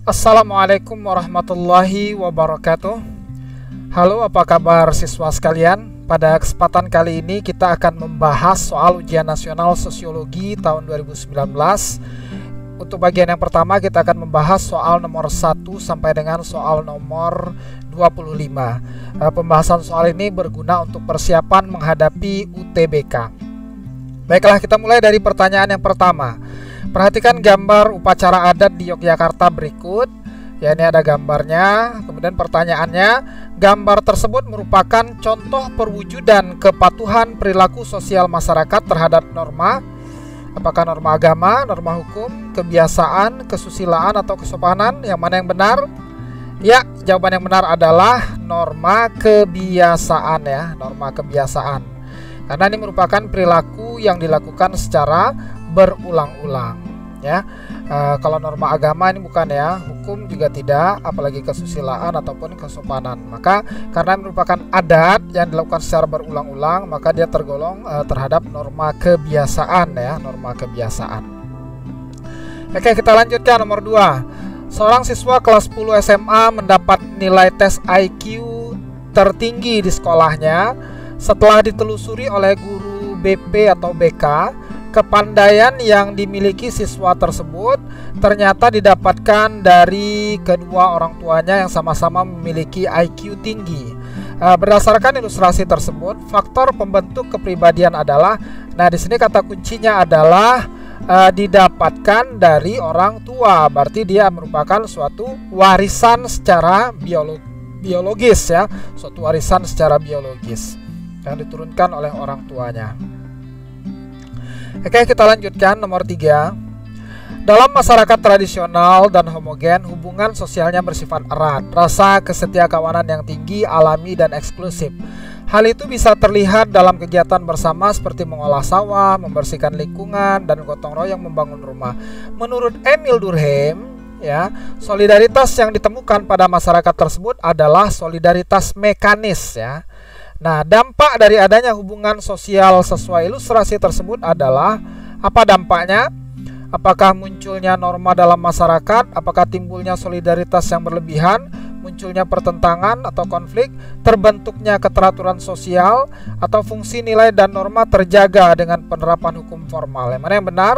Assalamualaikum warahmatullahi wabarakatuh. Halo, apa kabar siswa sekalian? Pada kesempatan kali ini kita akan membahas soal ujian nasional sosiologi tahun 2019. Untuk bagian yang pertama kita akan membahas soal nomor 1 sampai dengan soal nomor 25. Pembahasan soal ini berguna untuk persiapan menghadapi UTBK. Baiklah, kita mulai dari pertanyaan yang pertama. Perhatikan gambar upacara adat di Yogyakarta berikut. Ya, ini ada gambarnya. Kemudian pertanyaannya, gambar tersebut merupakan contoh perwujudan kepatuhan perilaku sosial masyarakat terhadap norma. Apakah norma agama, norma hukum, kebiasaan, kesusilaan, atau kesopanan? Yang mana yang benar? Ya, jawaban yang benar adalah norma kebiasaan ya, norma kebiasaan. Karena ini merupakan perilaku yang dilakukan secara berulang-ulang ya. Kalau norma agama ini bukan ya, hukum juga tidak, apalagi kesusilaan ataupun kesopanan. Maka karena merupakan adat yang dilakukan secara berulang-ulang, maka dia tergolong terhadap norma kebiasaan ya, norma kebiasaan. Oke, kita lanjutkan nomor 2. Seorang siswa kelas 10 SMA mendapat nilai tes IQ tertinggi di sekolahnya setelah ditelusuri oleh guru BP atau BK. Kepandaian yang dimiliki siswa tersebut ternyata didapatkan dari kedua orang tuanya yang sama-sama memiliki IQ tinggi. Berdasarkan ilustrasi tersebut, faktor pembentuk kepribadian adalah, nah di sini kata kuncinya adalah didapatkan dari orang tua. Berarti dia merupakan suatu warisan secara biologis ya, suatu warisan secara biologis yang diturunkan oleh orang tuanya. Oke, kita lanjutkan nomor 3. Dalam masyarakat tradisional dan homogen, hubungan sosialnya bersifat erat, rasa kesetiakawanan yang tinggi, alami dan eksklusif. Hal itu bisa terlihat dalam kegiatan bersama seperti mengolah sawah, membersihkan lingkungan, dan gotong royong membangun rumah. Menurut Emil Durkheim, ya, solidaritas yang ditemukan pada masyarakat tersebut adalah solidaritas mekanis ya. Nah, dampak dari adanya hubungan sosial sesuai ilustrasi tersebut adalah apa dampaknya? Apakah munculnya norma dalam masyarakat? Apakah timbulnya solidaritas yang berlebihan? Munculnya pertentangan atau konflik? Terbentuknya keteraturan sosial? Atau fungsi nilai dan norma terjaga dengan penerapan hukum formal? Yang mana yang benar?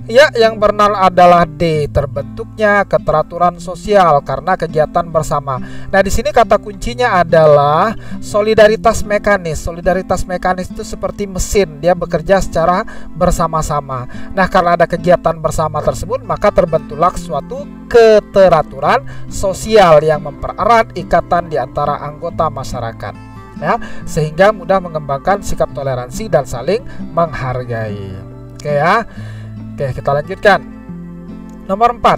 Ya, yang benar adalah D, terbentuknya keteraturan sosial karena kegiatan bersama. Nah, di sini kata kuncinya adalah solidaritas mekanis. Solidaritas mekanis itu seperti mesin, dia bekerja secara bersama-sama. Nah, karena ada kegiatan bersama tersebut, maka terbentuklah suatu keteraturan sosial yang mempererat ikatan di antara anggota masyarakat. Ya, sehingga mudah mengembangkan sikap toleransi dan saling menghargai. Oke ya. Oke, kita lanjutkan. Nomor 4.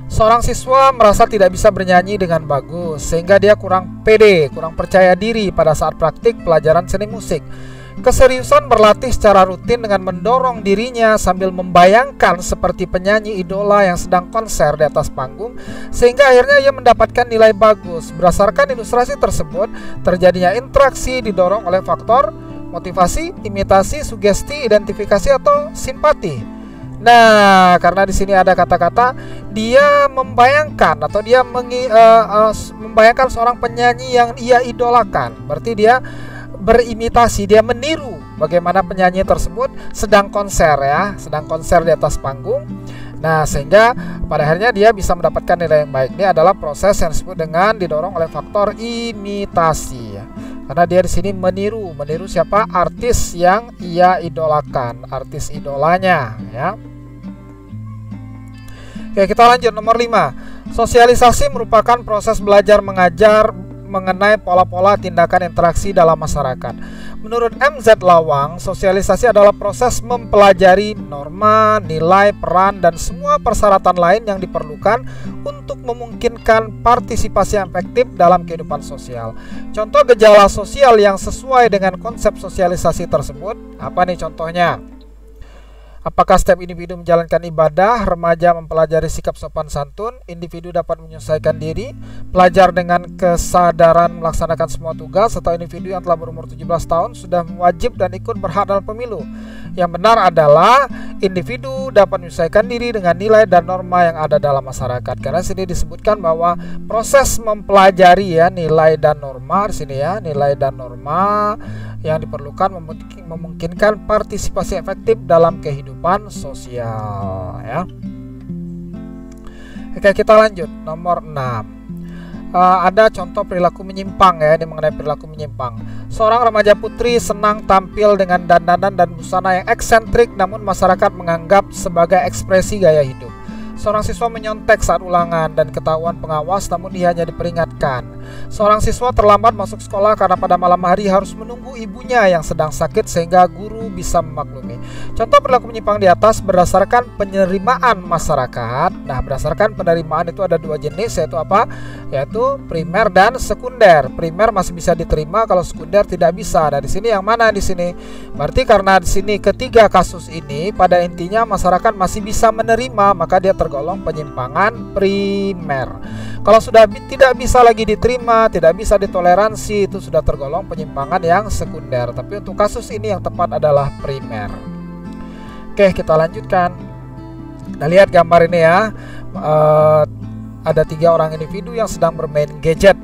Seorang siswa merasa tidak bisa bernyanyi dengan bagus sehingga dia kurang pede, kurang percaya diri pada saat praktik pelajaran seni musik. Keseriusan berlatih secara rutin dengan mendorong dirinya sambil membayangkan seperti penyanyi idola yang sedang konser di atas panggung sehingga akhirnya ia mendapatkan nilai bagus. Berdasarkan ilustrasi tersebut, terjadinya interaksi didorong oleh faktor motivasi, imitasi, sugesti, identifikasi atau simpati. Nah, karena di sini ada kata-kata dia membayangkan atau dia membayangkan seorang penyanyi yang ia idolakan. Berarti dia berimitasi, dia meniru bagaimana penyanyi tersebut sedang konser ya, sedang konser di atas panggung. Nah, sehingga pada akhirnya dia bisa mendapatkan nilai yang baik. Ini adalah proses yang disebut dengan didorong oleh faktor imitasi. Karena dia di sini meniru siapa? Artis yang ia idolakan, artis idolanya ya. Oke, kita lanjut nomor 5. Sosialisasi merupakan proses belajar mengajar mengenai pola-pola tindakan interaksi dalam masyarakat. Menurut MZ Lawang, sosialisasi adalah proses mempelajari norma, nilai, peran, dan semua persyaratan lain yang diperlukan untuk memungkinkan partisipasi yang efektif dalam kehidupan sosial. Contoh gejala sosial yang sesuai dengan konsep sosialisasi tersebut, apa nih contohnya? Apakah setiap individu menjalankan ibadah, remaja mempelajari sikap sopan santun, individu dapat menyelesaikan diri, pelajar dengan kesadaran melaksanakan semua tugas, atau individu yang telah berumur 17 tahun sudah wajib dan ikut berhak dalam pemilu? Yang benar adalah individu dapat menyelesaikan diri dengan nilai dan norma yang ada dalam masyarakat. Karena sini disebutkan bahwa proses mempelajari ya nilai dan norma di sini ya, nilai dan norma yang diperlukan memungkinkan partisipasi efektif dalam kehidupan sosial ya. Oke, kita lanjut nomor 6. Ada contoh perilaku menyimpang ya, ini mengenai perilaku menyimpang. Seorang remaja putri senang tampil dengan dandanan dan busana yang eksentrik, namun masyarakat menganggap sebagai ekspresi gaya hidup. Seorang siswa menyontek saat ulangan dan ketahuan pengawas, namun ia hanya diperingatkan. Seorang siswa terlambat masuk sekolah karena pada malam hari harus menunggu ibunya yang sedang sakit sehingga guru bisa memaklumi. Contoh perilaku menyimpang di atas berdasarkan penerimaan masyarakat. Nah, berdasarkan penerimaan itu ada dua jenis, yaitu apa? Yaitu primer dan sekunder. Primer masih bisa diterima, kalau sekunder tidak bisa. Nah, di sini yang mana di sini? Berarti karena di sini ketiga kasus ini pada intinya masyarakat masih bisa menerima, maka dia tergolong penyimpangan primer. Kalau sudah tidak bisa lagi diterima, tidak bisa ditoleransi, itu sudah tergolong penyimpangan yang sekunder. Tapi untuk kasus ini yang tepat adalah primer. Oke, kita lanjutkan. Nah, lihat gambar ini ya. Ada 3 orang individu yang sedang bermain gadget.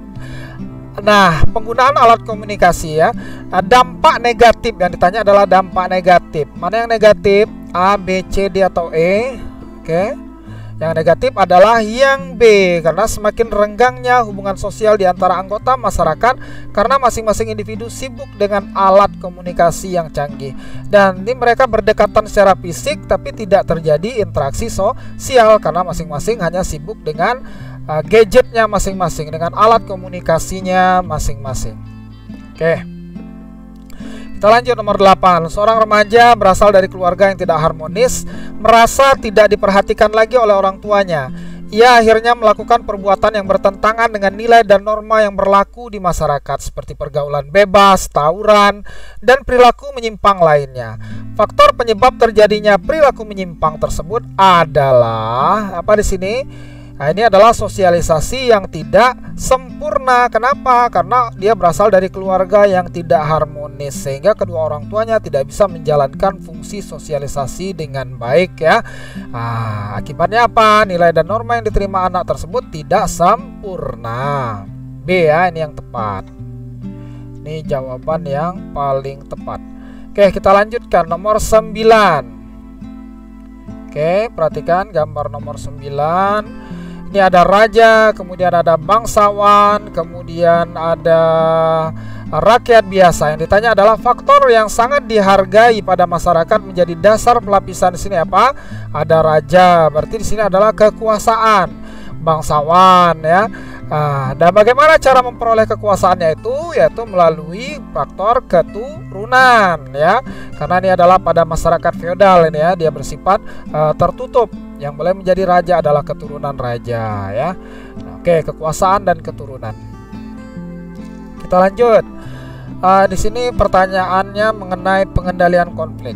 Nah, penggunaan alat komunikasi ya. Dampak negatif yang ditanya adalah dampak negatif. Mana yang negatif? A, B, C, D atau E? Oke. Yang negatif adalah yang B, karena semakin renggangnya hubungan sosial di antara anggota masyarakat karena masing-masing individu sibuk dengan alat komunikasi yang canggih. Dan ini mereka berdekatan secara fisik tapi tidak terjadi interaksi sosial karena masing-masing hanya sibuk dengan gadgetnya masing-masing, dengan alat komunikasinya masing-masing. Oke. Kita lanjut nomor 8. Seorang remaja berasal dari keluarga yang tidak harmonis, merasa tidak diperhatikan lagi oleh orang tuanya. Ia akhirnya melakukan perbuatan yang bertentangan dengan nilai dan norma yang berlaku di masyarakat, seperti pergaulan bebas, tawuran, dan perilaku menyimpang lainnya. Faktor penyebab terjadinya perilaku menyimpang tersebut adalah apa di sini? Nah, ini adalah sosialisasi yang tidak sempurna. Kenapa? Karena dia berasal dari keluarga yang tidak harmonis, sehingga kedua orang tuanya tidak bisa menjalankan fungsi sosialisasi dengan baik ya. Akibatnya apa? Nilai dan norma yang diterima anak tersebut tidak sempurna. B ya, ini yang tepat. Ini jawaban yang paling tepat. Oke, kita lanjutkan nomor 9. Oke, perhatikan gambar nomor 9. Ini ada raja, kemudian ada bangsawan, kemudian ada rakyat biasa. Yang ditanya adalah faktor yang sangat dihargai pada masyarakat menjadi dasar pelapisan. Di sini apa? Ada raja, berarti di sini adalah kekuasaan. Bangsawan ya. Dan bagaimana cara memperoleh kekuasaannya itu? Yaitu melalui faktor keturunan ya. Karena ini adalah pada masyarakat feodal ini ya, dia bersifat tertutup. Yang boleh menjadi raja adalah keturunan raja ya. Oke, kekuasaan dan keturunan. Kita lanjut. Di sini pertanyaannya mengenai pengendalian konflik.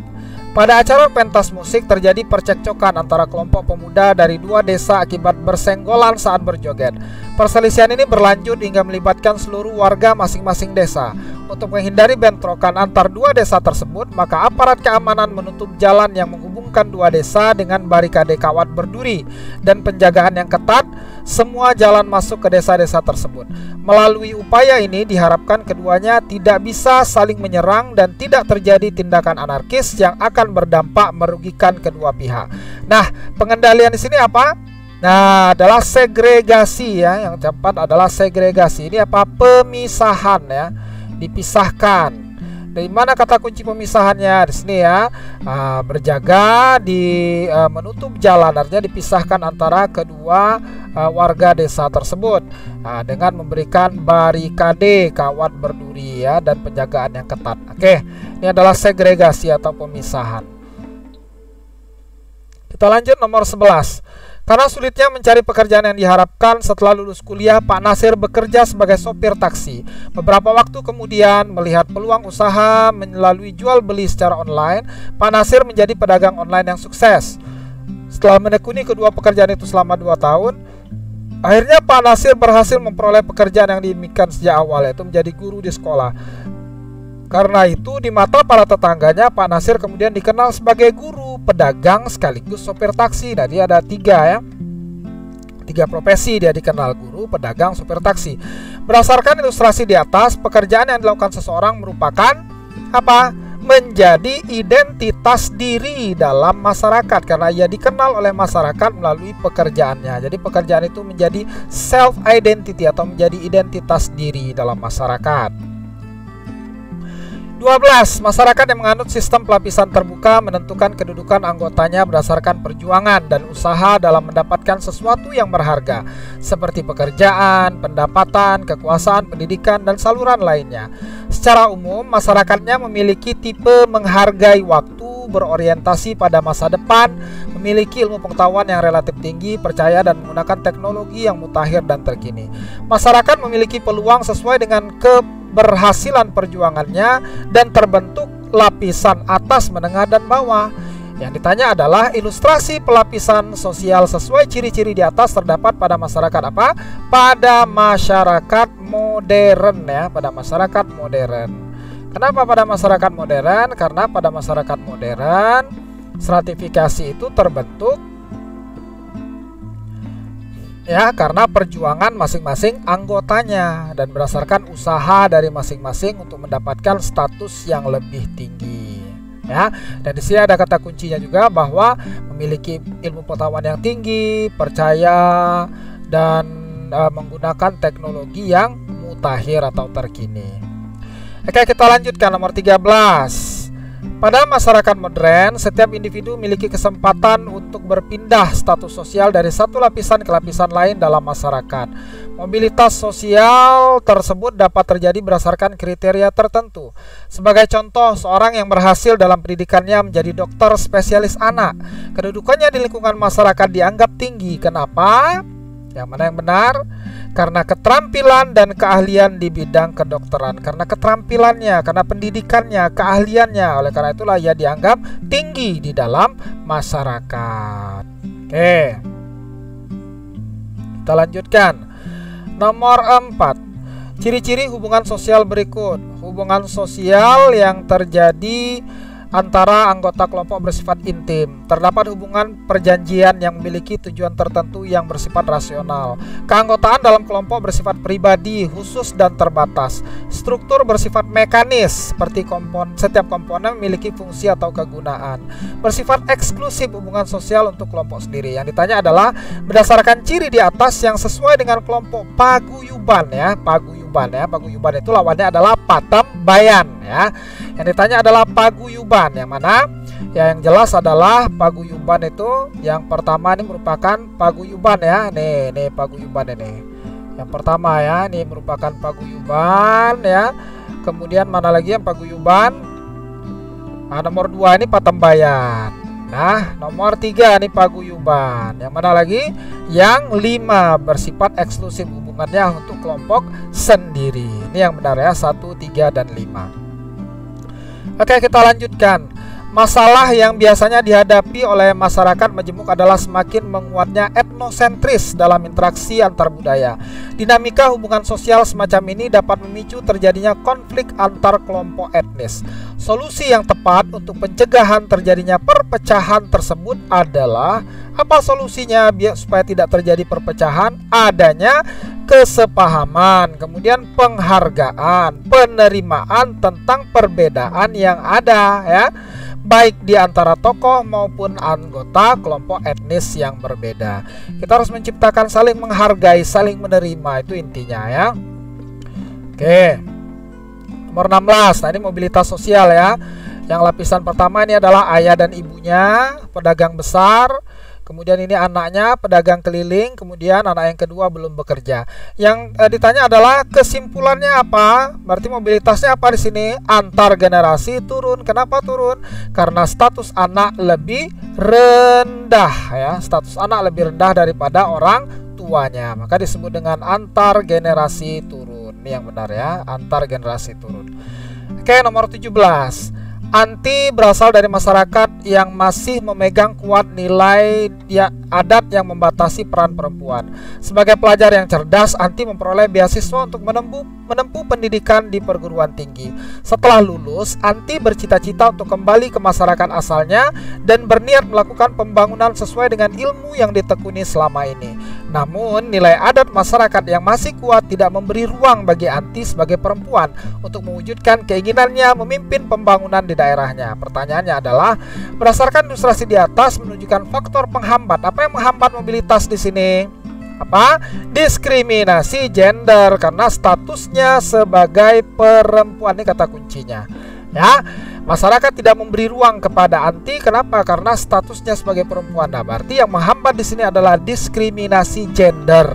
Pada acara pentas musik terjadi percekcokan antara kelompok pemuda dari 2 desa akibat bersenggolan saat berjoget. Perselisihan ini berlanjut hingga melibatkan seluruh warga masing-masing desa. Untuk menghindari bentrokan antar 2 desa tersebut, maka aparat keamanan menutup jalan yang menghubungkan 2 desa dengan barikade kawat berduri dan penjagaan yang ketat semua jalan masuk ke desa-desa tersebut. Melalui upaya ini diharapkan keduanya tidak bisa saling menyerang dan tidak terjadi tindakan anarkis yang akan berdampak merugikan kedua pihak. Nah, pengendalian di sini apa? Nah, adalah segregasi ya. Yang tepat adalah segregasi. Ini apa? Pemisahan ya. Dipisahkan. Dari mana kata kunci pemisahannya? Di sini ya. Berjaga di menutup jalan, artinya dipisahkan antara kedua warga desa tersebut dengan memberikan barikade kawat berduri ya dan penjagaan yang ketat. Oke, ini adalah segregasi atau pemisahan. Kita lanjut nomor 11. Karena sulitnya mencari pekerjaan yang diharapkan, setelah lulus kuliah, Pak Nasir bekerja sebagai sopir taksi. Beberapa waktu kemudian, melihat peluang usaha melalui jual beli secara online, Pak Nasir menjadi pedagang online yang sukses. Setelah menekuni kedua pekerjaan itu selama 2 tahun, akhirnya Pak Nasir berhasil memperoleh pekerjaan yang diinginkan sejak awal, yaitu menjadi guru di sekolah. Karena itu di mata para tetangganya, Pak Nasir kemudian dikenal sebagai guru, pedagang, sekaligus sopir taksi. Nah, dia ada 3 profesi dia dikenal: guru, pedagang, sopir taksi. Berdasarkan ilustrasi di atas, pekerjaan yang dilakukan seseorang merupakan apa? Menjadi identitas diri dalam masyarakat, karena ia dikenal oleh masyarakat melalui pekerjaannya. Jadi pekerjaan itu menjadi self identity atau menjadi identitas diri dalam masyarakat. 12. Masyarakat yang menganut sistem pelapisan terbuka menentukan kedudukan anggotanya berdasarkan perjuangan dan usaha dalam mendapatkan sesuatu yang berharga, seperti pekerjaan, pendapatan, kekuasaan, pendidikan, dan saluran lainnya. Secara umum, masyarakatnya memiliki tipe menghargai waktu, berorientasi pada masa depan, memiliki ilmu pengetahuan yang relatif tinggi, percaya dan menggunakan teknologi yang mutakhir dan terkini. Masyarakat memiliki peluang sesuai dengan keberhasilan perjuangannya dan terbentuk lapisan atas, menengah, dan bawah. Yang ditanya adalah ilustrasi pelapisan sosial sesuai ciri-ciri di atas terdapat pada masyarakat apa? Pada masyarakat modern, ya, pada masyarakat modern. Kenapa pada masyarakat modern? Karena pada masyarakat modern stratifikasi itu terbentuk ya karena perjuangan masing-masing anggotanya dan berdasarkan usaha dari masing-masing untuk mendapatkan status yang lebih tinggi. Ya, dan di sini ada kata kuncinya juga bahwa memiliki ilmu pengetahuan yang tinggi, percaya, dan menggunakan teknologi yang mutakhir atau terkini. Oke, kita lanjutkan nomor 13. Pada masyarakat modern, setiap individu memiliki kesempatan untuk berpindah status sosial dari satu lapisan ke lapisan lain dalam masyarakat. Mobilitas sosial tersebut dapat terjadi berdasarkan kriteria tertentu. Sebagai contoh, seorang yang berhasil dalam pendidikannya menjadi dokter spesialis anak, kedudukannya di lingkungan masyarakat dianggap tinggi. Kenapa? Yang mana yang benar? Karena keterampilan dan keahlian di bidang kedokteran. Karena keterampilannya, karena pendidikannya, keahliannya. Oleh karena itulah ia dianggap tinggi di dalam masyarakat. Oke, kita lanjutkan. Nomor 4. Ciri-ciri hubungan sosial berikut. Hubungan sosial yang terjadi antara anggota kelompok bersifat intim. Terdapat hubungan perjanjian yang memiliki tujuan tertentu yang bersifat rasional. Keanggotaan dalam kelompok bersifat pribadi, khusus dan terbatas. Struktur bersifat mekanis, seperti setiap komponen memiliki fungsi atau kegunaan. Bersifat eksklusif, hubungan sosial untuk kelompok sendiri. Yang ditanya adalah berdasarkan ciri di atas yang sesuai dengan kelompok paguyuban, ya. Paguyuban itu lawannya adalah patembayan, ya. Yang ditanya adalah paguyuban. Yang mana? Ya, yang jelas adalah paguyuban itu yang pertama ini merupakan paguyuban, ya. Nih paguyuban ini. Yang pertama, ya, ini merupakan paguyuban, ya. Kemudian mana lagi yang paguyuban? Nah, nomor 2 ini patembayan. Nah, nomor 3 ini paguyuban. Yang mana lagi? Yang 5 bersifat eksklusif, hubungannya untuk kelompok sendiri. Ini yang benar, ya, 1, 3, dan 5. Oke, kita lanjutkan. Masalah yang biasanya dihadapi oleh masyarakat majemuk adalah semakin menguatnya etnosentris dalam interaksi antar budaya. Dinamika hubungan sosial semacam ini dapat memicu terjadinya konflik antar kelompok etnis. Solusi yang tepat untuk pencegahan terjadinya perpecahan tersebut adalah apa solusinya supaya tidak terjadi perpecahan? Adanya kesepahaman, kemudian penghargaan, penerimaan tentang perbedaan yang ada, ya, baik di antara tokoh maupun anggota kelompok etnis yang berbeda. Kita harus menciptakan saling menghargai, saling menerima, itu intinya, ya. Oke, nomor 16. Nah, ini mobilitas sosial, ya. Yang lapisan pertama ini adalah ayah dan ibunya, pedagang besar. kemudian ini anaknya pedagang keliling, kemudian anak yang kedua belum bekerja. Yang ditanya adalah kesimpulannya apa? Berarti mobilitasnya apa di sini? Antar generasi turun. Kenapa turun? Karena status anak lebih rendah ya. Status anak lebih rendah daripada orang tuanya. Maka disebut dengan antar generasi turun. Ini yang benar ya, antar generasi turun. Oke, nomor 17. Anti berasal dari masyarakat yang masih memegang kuat nilai adat yang membatasi peran perempuan. Sebagai pelajar yang cerdas, Anti memperoleh beasiswa untuk menempuh pendidikan di perguruan tinggi. Setelah lulus, Anti bercita-cita untuk kembali ke masyarakat asalnya dan berniat melakukan pembangunan sesuai dengan ilmu yang ditekuni selama ini. Namun, nilai adat masyarakat yang masih kuat tidak memberi ruang bagi Anti sebagai perempuan untuk mewujudkan keinginannya memimpin pembangunan di daerahnya. Pertanyaannya adalah, berdasarkan ilustrasi di atas menunjukkan faktor penghambat. Apa yang menghambat mobilitas di sini? Apa? Diskriminasi gender karena statusnya sebagai perempuan. Ini kata kuncinya. Ya, masyarakat tidak memberi ruang kepada Anti. Kenapa? Karena statusnya sebagai perempuan. Nah, berarti yang menghambat di sini adalah diskriminasi gender.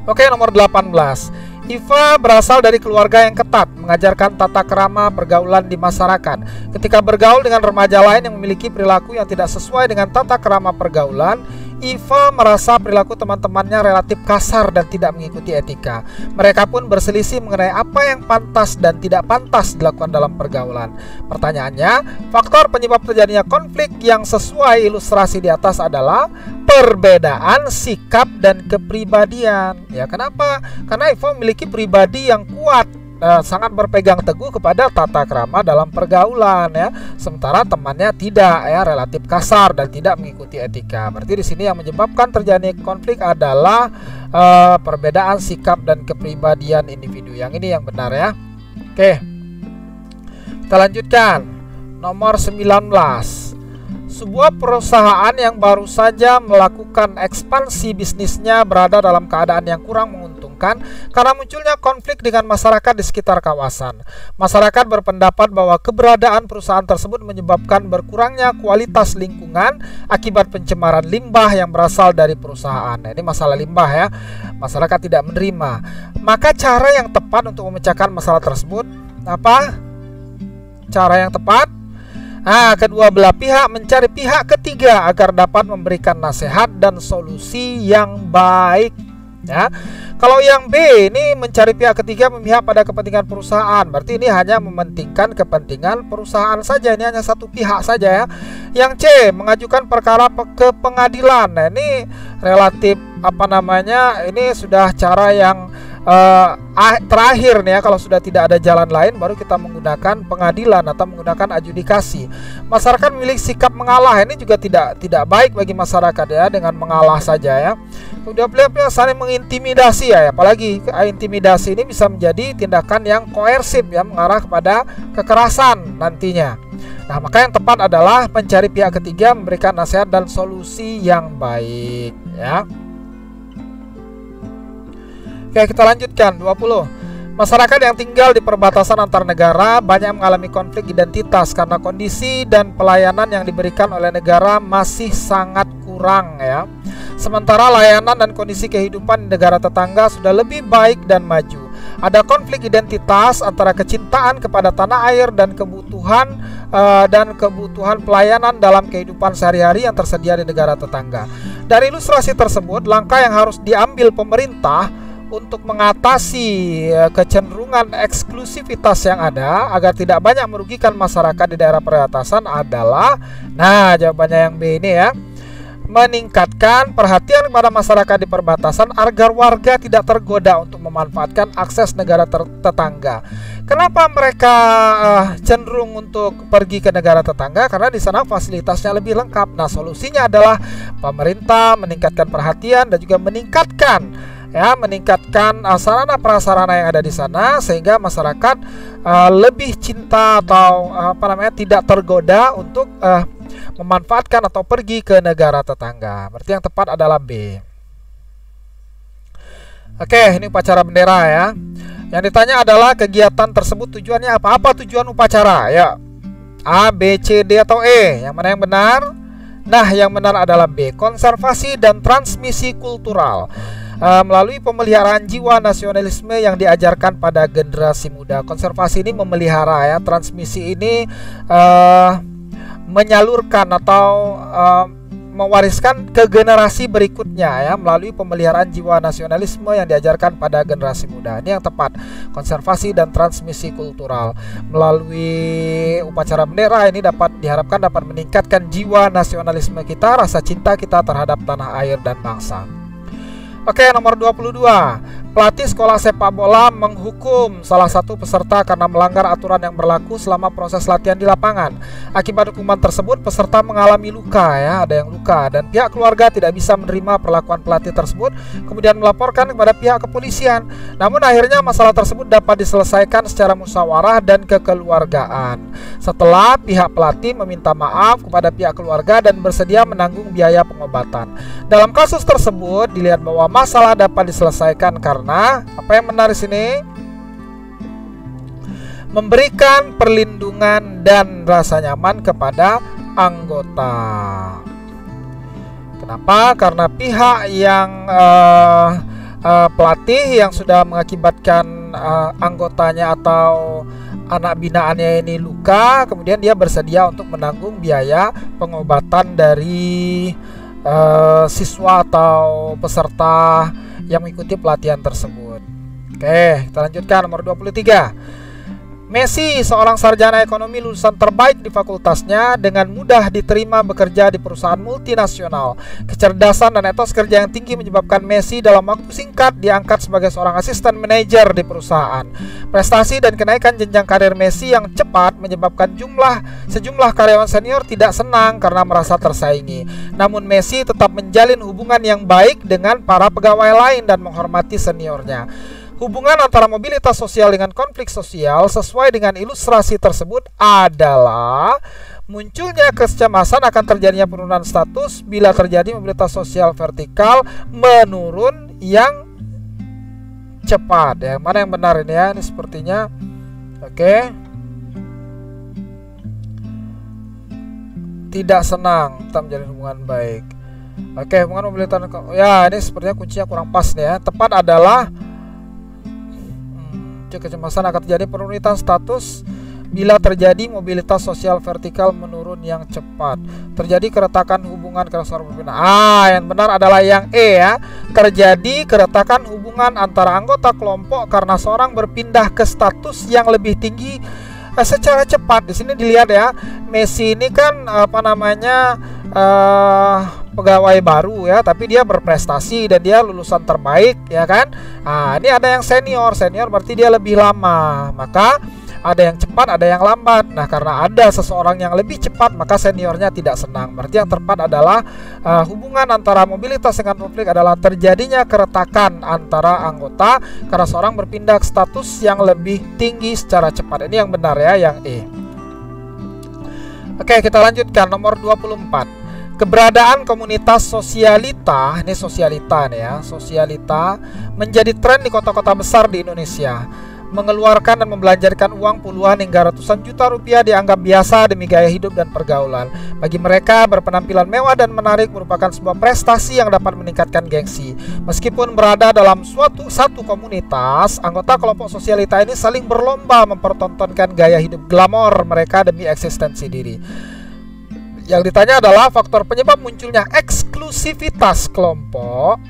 Oke, nomor 18. Iva berasal dari keluarga yang ketat, mengajarkan tata krama pergaulan di masyarakat. Ketika bergaul dengan remaja lain yang memiliki perilaku yang tidak sesuai dengan tata krama pergaulan, Iva merasa perilaku teman-temannya relatif kasar dan tidak mengikuti etika. Mereka pun berselisih mengenai apa yang pantas dan tidak pantas dilakukan dalam pergaulan. Pertanyaannya, faktor penyebab terjadinya konflik yang sesuai ilustrasi di atas adalah perbedaan sikap dan kepribadian. Ya, kenapa? Karena Iva memiliki pribadi yang kuat, sangat berpegang teguh kepada tata krama dalam pergaulan ya, sementara temannya tidak ya, relatif kasar dan tidak mengikuti etika. Berarti di sini yang menyebabkan terjadi konflik adalah perbedaan sikap dan kepribadian individu. Yang ini yang benar ya. Oke, kita lanjutkan. Nomor 19. Sebuah perusahaan yang baru saja melakukan ekspansi bisnisnya berada dalam keadaan yang kurang menguntungkan karena munculnya konflik dengan masyarakat di sekitar kawasan. Masyarakat berpendapat bahwa keberadaan perusahaan tersebut menyebabkan berkurangnya kualitas lingkungan akibat pencemaran limbah yang berasal dari perusahaan. Nah, ini masalah limbah ya. Masyarakat tidak menerima. Maka cara yang tepat untuk memecahkan masalah tersebut apa? Cara yang tepat? Kedua belah pihak mencari pihak ketiga agar dapat memberikan nasihat dan solusi yang baik. Ya, kalau yang B ini mencari pihak ketiga memihak pada kepentingan perusahaan, berarti ini hanya mementingkan kepentingan perusahaan saja. Ini hanya satu pihak saja ya. Yang C mengajukan perkara ke pengadilan. Nah, ini relatif ini sudah cara yang terakhir nih ya. Kalau sudah tidak ada jalan lain baru kita menggunakan pengadilan atau menggunakan adjudikasi. Masyarakat memiliki sikap mengalah, ini juga tidak baik bagi masyarakat ya, dengan mengalah saja ya. Kemudian beliau saling mengintimidasi ya, apalagi intimidasi ini bisa menjadi tindakan yang koersif ya, mengarah kepada kekerasan nantinya. Nah, maka yang tepat adalah mencari pihak ketiga, memberikan nasihat dan solusi yang baik ya. Oke, kita lanjutkan. 20. Masyarakat yang tinggal di perbatasan antar negara banyak mengalami konflik identitas karena kondisi dan pelayanan yang diberikan oleh negara masih sangat kurang ya. Sementara layanan dan kondisi kehidupan di negara tetangga sudah lebih baik dan maju. Ada konflik identitas antara kecintaan kepada tanah air dan kebutuhan pelayanan dalam kehidupan sehari-hari yang tersedia di negara tetangga. Dari ilustrasi tersebut, langkah yang harus diambil pemerintah untuk mengatasi kecenderungan eksklusivitas yang ada agar tidak banyak merugikan masyarakat di daerah perbatasan adalah, nah jawabannya yang B ini ya, meningkatkan perhatian kepada masyarakat di perbatasan agar warga tidak tergoda untuk memanfaatkan akses negara tetangga. Kenapa mereka cenderung untuk pergi ke negara tetangga? Karena di sana fasilitasnya lebih lengkap. Nah, solusinya adalah pemerintah meningkatkan perhatian dan juga meningkatkan sarana prasarana yang ada di sana sehingga masyarakat lebih cinta atau tidak tergoda untuk memanfaatkan atau pergi ke negara tetangga. Berarti yang tepat adalah B. Oke, ini upacara bendera ya. Yang ditanya adalah kegiatan tersebut tujuannya apa? Apa tujuan upacara? Ya, A, B, C, D atau E? Yang mana yang benar? Nah, yang benar adalah B, konservasi dan transmisi kultural melalui pemeliharaan jiwa nasionalisme yang diajarkan pada generasi muda. Konservasi ini memelihara, ya, transmisi ini menyalurkan atau mewariskan ke generasi berikutnya, ya, melalui pemeliharaan jiwa nasionalisme yang diajarkan pada generasi muda. Ini yang tepat, konservasi dan transmisi kultural. Melalui upacara bendera ini diharapkan dapat meningkatkan jiwa nasionalisme kita, rasa cinta kita terhadap tanah air dan bangsa. Oke, nomor 22. Pelatih sekolah sepak bola menghukum salah satu peserta karena melanggar aturan yang berlaku selama proses latihan di lapangan. Akibat hukuman tersebut, peserta mengalami luka, ya, ada yang luka, dan pihak keluarga tidak bisa menerima perlakuan pelatih tersebut, kemudian melaporkan kepada pihak kepolisian. Namun akhirnya masalah tersebut dapat diselesaikan secara musyawarah dan kekeluargaan. Setelah pihak pelatih meminta maaf kepada pihak keluarga dan bersedia menanggung biaya pengobatan. Dalam kasus tersebut dilihat bahwa masalah dapat diselesaikan karena apa yang benar di sini? Memberikan perlindungan dan rasa nyaman kepada anggota. Kenapa? Karena pihak yang pelatih yang sudah mengakibatkan anggotanya atau anak binaannya ini luka, kemudian dia bersedia untuk menanggung biaya pengobatan dari siswa atau peserta yang mengikuti pelatihan tersebut. Oke, kita lanjutkan nomor 23. Messi, seorang sarjana ekonomi lulusan terbaik di fakultasnya, dengan mudah diterima bekerja di perusahaan multinasional. Kecerdasan dan etos kerja yang tinggi menyebabkan Messi dalam waktu singkat diangkat sebagai seorang asisten manajer di perusahaan. Prestasi dan kenaikan jenjang karir Messi yang cepat menyebabkan sejumlah karyawan senior tidak senang karena merasa tersaingi. Namun Messi tetap menjalin hubungan yang baik dengan para pegawai lain dan menghormati seniornya. Hubungan antara mobilitas sosial dengan konflik sosial sesuai dengan ilustrasi tersebut adalah munculnya kecemasan akan terjadinya penurunan status bila terjadi mobilitas sosial vertikal menurun yang cepat. Yang mana yang benar ini, ya? Ini sepertinya oke. Tidak senang, tetap menjalin hubungan baik. Oke, hubungan mobilitas, ya, ini sepertinya kuncinya kurang pas nih, ya. Tepat adalah kecemasan akan terjadi penurunan status bila terjadi mobilitas sosial vertikal menurun yang cepat. Terjadi keretakan hubungan karena seorang berpindah. Yang benar adalah yang E, ya. Terjadi keretakan hubungan antara anggota kelompok karena seorang berpindah ke status yang lebih tinggi secara cepat. Di sini dilihat, ya, Messi ini kan pegawai baru, ya, tapi dia berprestasi dan dia lulusan terbaik, ya kan. Ini ada yang senior berarti dia lebih lama, maka ada yang cepat, ada yang lambat. Nah, karena ada seseorang yang lebih cepat, maka seniornya tidak senang. Berarti yang tepat adalah hubungan antara mobilitas dengan konflik adalah terjadinya keretakan antara anggota karena seorang berpindah ke status yang lebih tinggi secara cepat. Ini yang benar, ya, yang E. Oke, kita lanjutkan nomor 24. Keberadaan komunitas sosialita, ini sosialita nih, ya, sosialita menjadi tren di kota-kota besar di Indonesia. Mengeluarkan dan membelanjakan uang puluhan hingga ratusan juta rupiah dianggap biasa demi gaya hidup dan pergaulan. Bagi mereka, berpenampilan mewah dan menarik merupakan sebuah prestasi yang dapat meningkatkan gengsi. Meskipun berada dalam satu komunitas, anggota kelompok sosialita ini saling berlomba mempertontonkan gaya hidup glamor mereka demi eksistensi diri. Yang ditanya adalah faktor penyebab munculnya eksklusivitas kelompok.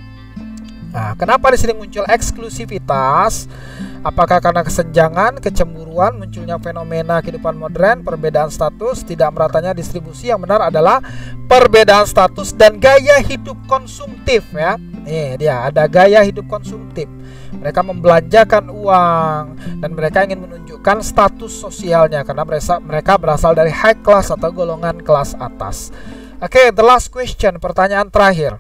Nah, kenapa di sini muncul eksklusivitas? Apakah karena kesenjangan, kecemburuan, munculnya fenomena kehidupan modern, perbedaan status, tidak meratanya distribusi? Yang benar adalah perbedaan status dan gaya hidup konsumtif, ya. Nih dia, ada gaya hidup konsumtif. Mereka membelanjakan uang dan mereka ingin menunjukkan status sosialnya karena mereka berasal dari high class atau golongan kelas atas. Oke, the last question, pertanyaan terakhir.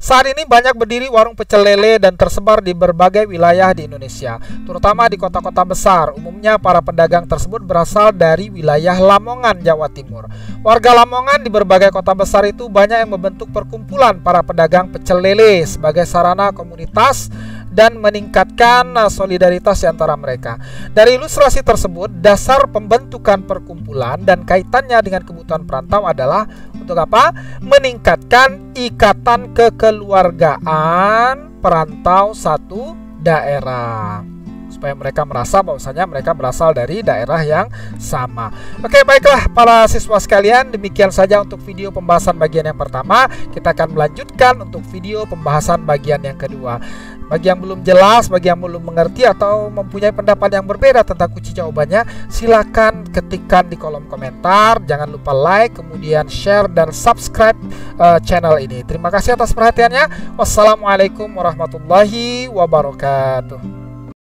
Saat ini banyak berdiri warung pecel lele dan tersebar di berbagai wilayah di Indonesia, terutama di kota-kota besar. Umumnya para pedagang tersebut berasal dari wilayah Lamongan, Jawa Timur. Warga Lamongan di berbagai kota besar itu banyak yang membentuk perkumpulan para pedagang pecel lele sebagai sarana komunitas dan meningkatkan solidaritas di antara mereka. Dari ilustrasi tersebut, dasar pembentukan perkumpulan dan kaitannya dengan kebutuhan perantau adalah untuk apa? Meningkatkan ikatan kekeluargaan perantau satu daerah, supaya mereka merasa bahwasanya mereka berasal dari daerah yang sama. Oke, baiklah para siswa sekalian, demikian saja untuk video pembahasan bagian yang pertama. Kita akan melanjutkan untuk video pembahasan bagian yang kedua. Bagi yang belum jelas, bagi yang belum mengerti atau mempunyai pendapat yang berbeda tentang kunci jawabannya, silakan ketikkan di kolom komentar. Jangan lupa like, kemudian share dan subscribe channel ini. Terima kasih atas perhatiannya. Wassalamualaikum warahmatullahi wabarakatuh.